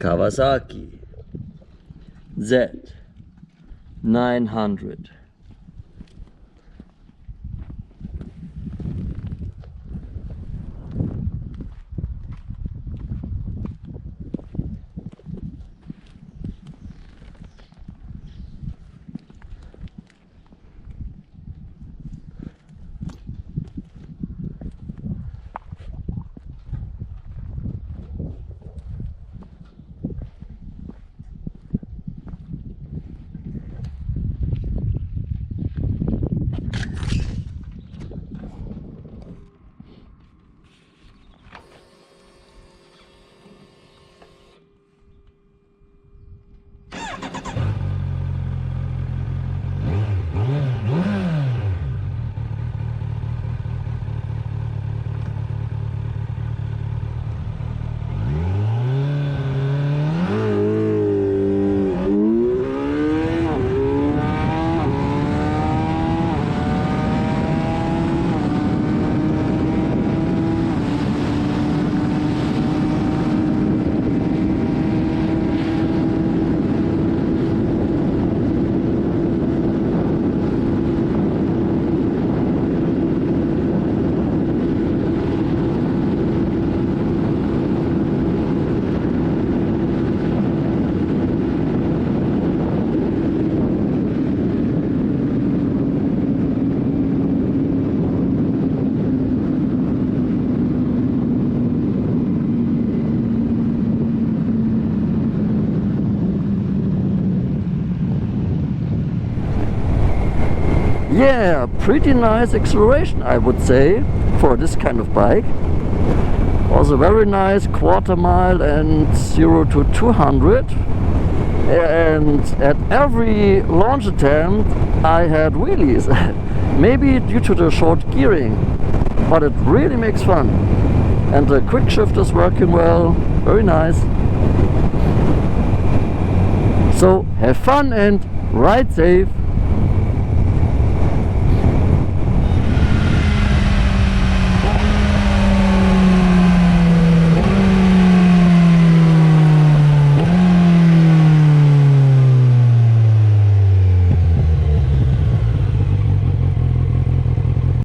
Kawasaki Z900. Yeah, pretty nice acceleration, I would say, for this kind of bike. Also very nice quarter mile and 0 to 200. And at every launch attempt I had wheelies. Maybe due to the short gearing, but it really makes fun. And the Quickshifter is working well, very nice. So have fun and ride safe.